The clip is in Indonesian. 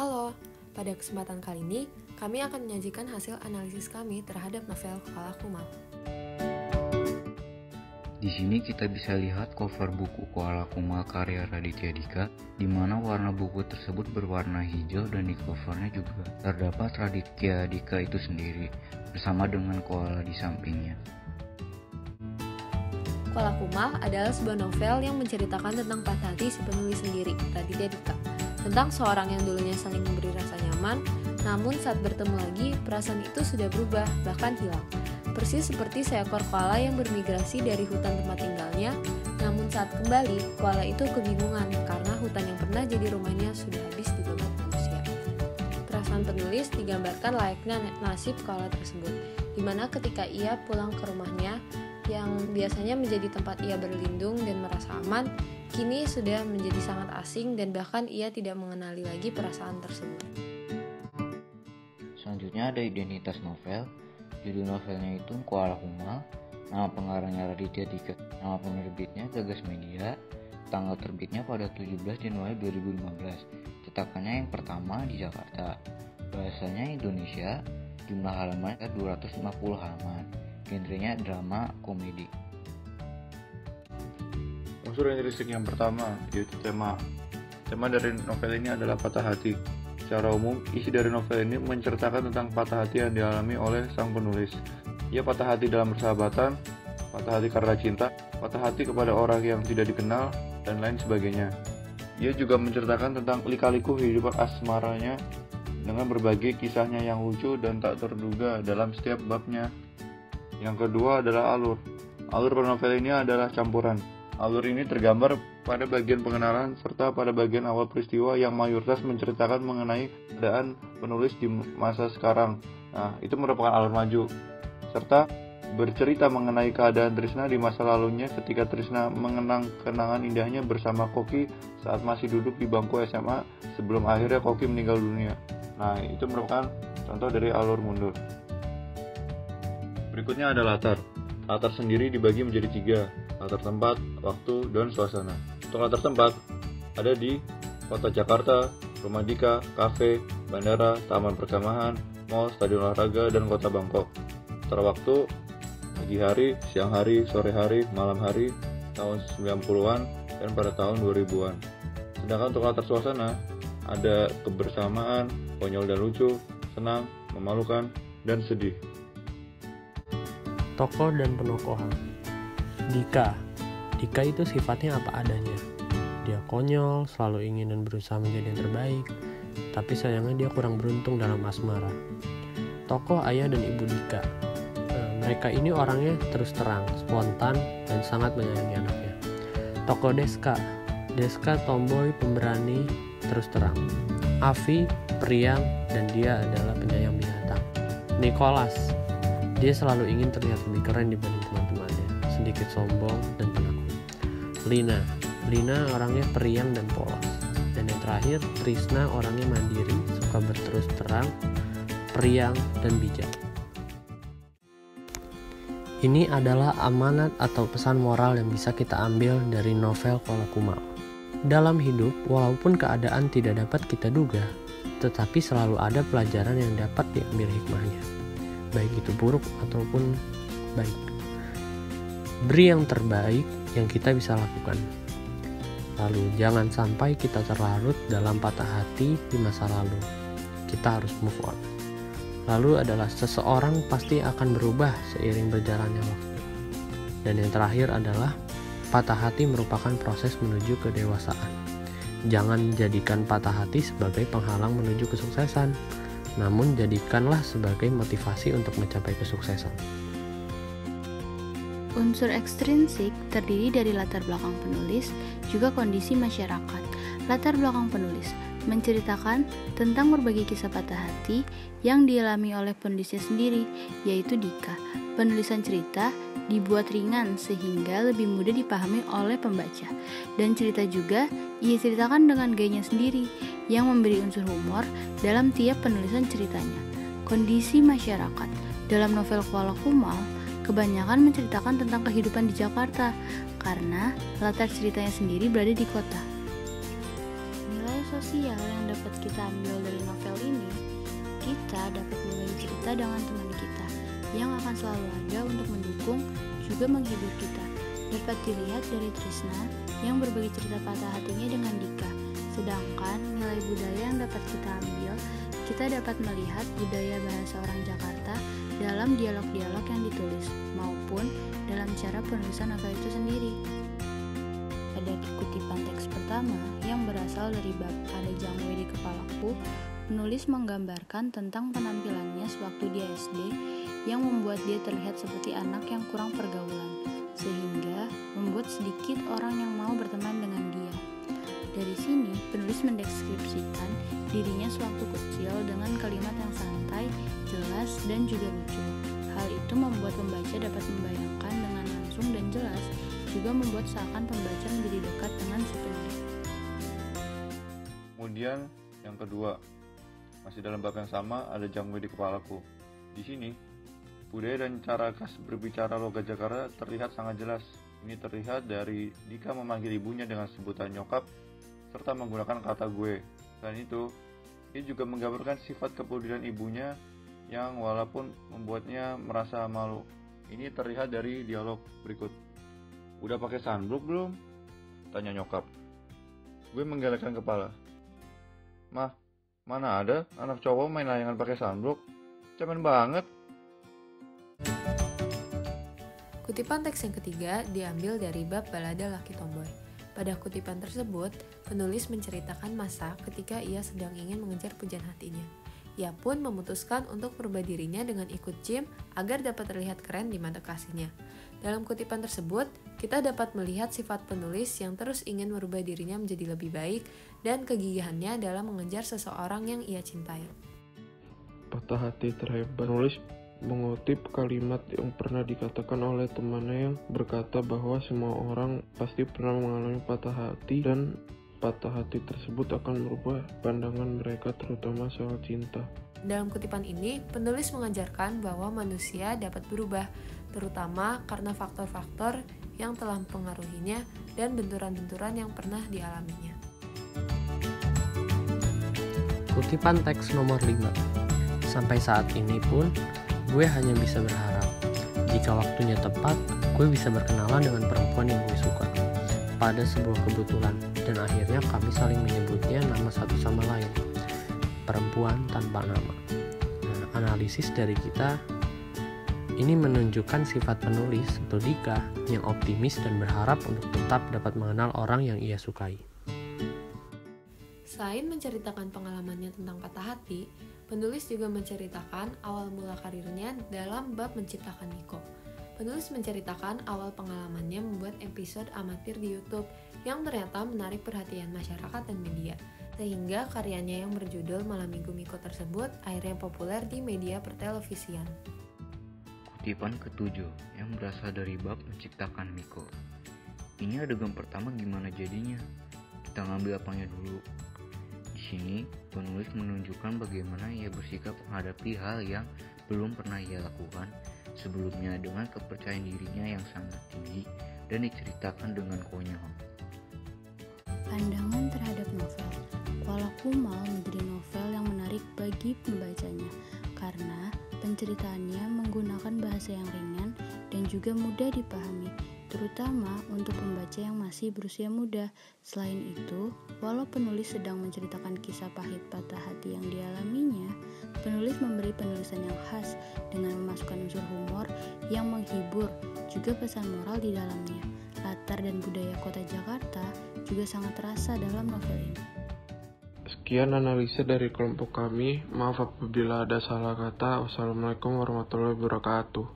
Halo, pada kesempatan kali ini kami akan menyajikan hasil analisis kami terhadap novel Koala Kumal. Di sini kita bisa lihat cover buku Koala Kumal karya Raditya Dika, di mana warna buku tersebut berwarna hijau dan di covernya juga terdapat Raditya Dika itu sendiri bersama dengan koala di sampingnya. Koala Kumal adalah sebuah novel yang menceritakan tentang patah hati si penulis sendiri, Raditya Dika, tentang seorang yang dulunya saling memberi rasa nyaman, namun saat bertemu lagi, perasaan itu sudah berubah, bahkan hilang. Persis seperti seekor koala yang bermigrasi dari hutan tempat tinggalnya, namun saat kembali, koala itu kebingungan karena hutan yang pernah jadi rumahnya sudah habis dibabat manusia. Perasaan penulis digambarkan layaknya nasib koala tersebut, di mana ketika ia pulang ke rumahnya, yang biasanya menjadi tempat ia berlindung dan merasa aman, kini sudah menjadi sangat asing dan bahkan ia tidak mengenali lagi perasaan tersebut. Selanjutnya ada identitas novel. Judul novelnya itu Koala Kumal, nama pengarangnya Raditya Dika, nama penerbitnya Gagas Media, tanggal terbitnya pada 17 Januari 2015, cetakannya yang pertama di Jakarta, bahasanya Indonesia, jumlah halaman 250 halaman, genrenya drama komedi. Unsur intrinsik yang pertama yaitu tema. Tema dari novel ini adalah patah hati. Secara umum, isi dari novel ini menceritakan tentang patah hati yang dialami oleh sang penulis. Ia patah hati dalam persahabatan, patah hati karena cinta, patah hati kepada orang yang tidak dikenal, dan lain sebagainya. Ia juga menceritakan tentang lika-liku kehidupan asmaranya dengan berbagai kisahnya yang lucu dan tak terduga dalam setiap babnya. Yang kedua adalah alur. Alur pada novel ini adalah campuran. Alur ini tergambar pada bagian pengenalan serta pada bagian awal peristiwa yang mayoritas menceritakan mengenai keadaan penulis di masa sekarang. Nah, itu merupakan alur maju. Serta bercerita mengenai keadaan Trisna di masa lalunya ketika Trisna mengenang kenangan indahnya bersama Koki saat masih duduk di bangku SMA sebelum akhirnya Koki meninggal dunia. Nah, itu merupakan contoh dari alur mundur. Berikutnya ada latar. Latar sendiri dibagi menjadi 3, latar tempat, waktu, dan suasana. Untuk latar tempat, ada di kota Jakarta, rumah Dika, kafe, bandara, taman perkemahan, mall, stadion olahraga, dan kota Bangkok. Latar waktu, pagi hari, siang hari, sore hari, malam hari, tahun 90-an, dan pada tahun 2000-an. Sedangkan untuk latar suasana, ada kebersamaan, konyol dan lucu, senang, memalukan, dan sedih. Tokoh dan penokohan. Dika itu sifatnya apa adanya. Dia konyol, selalu ingin dan berusaha menjadi yang terbaik, tapi sayangnya dia kurang beruntung dalam asmara. Tokoh ayah dan ibu Dika. Mereka ini orangnya terus terang, spontan, dan sangat menyayangi anaknya. Tokoh Deska tomboy, pemberani, terus terang. Avi, periang, dan dia adalah penyayang binatang. Nicholas, dia selalu ingin terlihat lebih keren dibanding teman-temannya, sedikit sombong dan penakut. Lina orangnya periang dan polos. Dan yang terakhir, Trisna orangnya mandiri, suka berterus terang, periang, dan bijak. Ini adalah amanat atau pesan moral yang bisa kita ambil dari novel Koala Kumal. Dalam hidup, walaupun keadaan tidak dapat kita duga, tetapi selalu ada pelajaran yang dapat diambil hikmahnya, baik itu buruk ataupun baik. Beri yang terbaik yang kita bisa lakukan. Lalu jangan sampai kita terlarut dalam patah hati di masa lalu. Kita harus move on. Lalu adalah seseorang pasti akan berubah seiring berjalannya waktu. Dan yang terakhir adalah patah hati merupakan proses menuju kedewasaan. Jangan jadikan patah hati sebagai penghalang menuju kesuksesan, namun jadikanlah sebagai motivasi untuk mencapai kesuksesan. Unsur ekstrinsik terdiri dari latar belakang penulis, juga kondisi masyarakat. Latar belakang penulis menceritakan tentang berbagai kisah patah hati yang dialami oleh penulisnya sendiri, yaitu Dika. Penulisan cerita dibuat ringan sehingga lebih mudah dipahami oleh pembaca. Dan cerita juga ia ceritakan dengan gayanya sendiri yang memberi unsur humor dalam tiap penulisan ceritanya. Kondisi masyarakat dalam novel Koala Kumal kebanyakan menceritakan tentang kehidupan di Jakarta karena latar ceritanya sendiri berada di kota. Nilai sosial yang dapat kita ambil dari novel ini, kita dapat berbagi cerita dengan teman kita yang akan selalu ada untuk mendukung juga menghibur kita. Dapat dilihat dari Trisna yang berbagi cerita patah hatinya dengan Dika. Sedangkan nilai budaya yang dapat kita ambil, kita dapat melihat budaya bahasa orang Jakarta dalam dialog-dialog yang ditulis maupun dalam cara penulisan novel itu sendiri. Pada kutipan teks pertama yang berasal dari bab Ada Jangwe di Kepalaku, penulis menggambarkan tentang penampilannya sewaktu dia SD yang membuat dia terlihat seperti anak yang kurang pergaulan, sehingga membuat sedikit orang yang mau berteman dengan dia. Dari sini, penulis mendeskripsikan dirinya sewaktu kecil dengan kalimat yang santai, jelas, dan juga lucu. Hal itu membuat pembaca dapat membayangkan dengan langsung dan jelas, juga membuat seakan pembaca menjadi dekat dengan si penulis. Kemudian yang kedua, masih dalam bab yang sama, Ada Jangwe di Kepalaku. Di sini, budaya dan cara khas berbicara logat Jakarta terlihat sangat jelas. Ini terlihat dari Dika memanggil ibunya dengan sebutan nyokap, serta menggunakan kata gue. Selain itu, dia juga menggambarkan sifat kepedulian ibunya yang walaupun membuatnya merasa malu. Ini terlihat dari dialog berikut. Udah pakai sunblock belum? Tanya nyokap. Gue menggelengkan kepala. Mah, mana ada anak cowok main layangan pakai sunblock? Cemen banget. Kutipan teks yang ketiga diambil dari bab Balada Laki Tomboy. Pada kutipan tersebut, penulis menceritakan masa ketika ia sedang ingin mengejar pujian hatinya. Ia pun memutuskan untuk merubah dirinya dengan ikut gym agar dapat terlihat keren di mata kasihnya. Dalam kutipan tersebut, kita dapat melihat sifat penulis yang terus ingin merubah dirinya menjadi lebih baik dan kegigihannya dalam mengejar seseorang yang ia cintai. Patah hati terhebat. Penulis mengutip kalimat yang pernah dikatakan oleh temannya yang berkata bahwa semua orang pasti pernah mengalami patah hati dan patah hati tersebut akan merubah pandangan mereka terutama soal cinta. Dalam kutipan ini, penulis mengajarkan bahwa manusia dapat berubah, terutama karena faktor-faktor yang telah mempengaruhinya dan benturan-benturan yang pernah dialaminya. Kutipan teks nomor 5. Sampai saat ini pun, gue hanya bisa berharap jika waktunya tepat, gue bisa berkenalan dengan perempuan yang gue suka pada sebuah kebetulan, dan akhirnya kami saling menyebutnya nama satu sama lain, perempuan tanpa nama. Nah, analisis dari kita ini menunjukkan sifat penulis atau Dika yang optimis dan berharap untuk tetap dapat mengenal orang yang ia sukai. Selain menceritakan pengalamannya tentang patah hati, penulis juga menceritakan awal mula karirnya dalam bab Menciptakan Miko. Penulis menceritakan awal pengalamannya membuat episode amatir di YouTube yang ternyata menarik perhatian masyarakat dan media, sehingga karyanya yang berjudul Malam Minggu Miko tersebut akhirnya populer di media pertelevisian. Kutipan ketujuh yang berasal dari bab Menciptakan Miko. Ini adegan pertama gimana jadinya? Kita ngambil apanya dulu? Di sini, penulis menunjukkan bagaimana ia bersikap menghadapi hal yang belum pernah ia lakukan sebelumnya dengan kepercayaan dirinya yang sangat tinggi dan diceritakan dengan konyol. Pandangan terhadap novel. Kuala Kumal menjadi novel yang menarik bagi pembacanya karena penceritaannya menggunakan bahasa yang ringan dan juga mudah dipahami, terutama untuk pembaca yang masih berusia muda. Selain itu, walau penulis sedang menceritakan kisah pahit patah hati yang dialaminya, penulis memberi penulisan yang khas dengan memasukkan unsur humor yang menghibur, juga pesan moral di dalamnya. Latar dan budaya kota Jakarta juga sangat terasa dalam novel ini. Sekian analisa dari kelompok kami. Maaf apabila ada salah kata. Wassalamualaikum warahmatullahi wabarakatuh.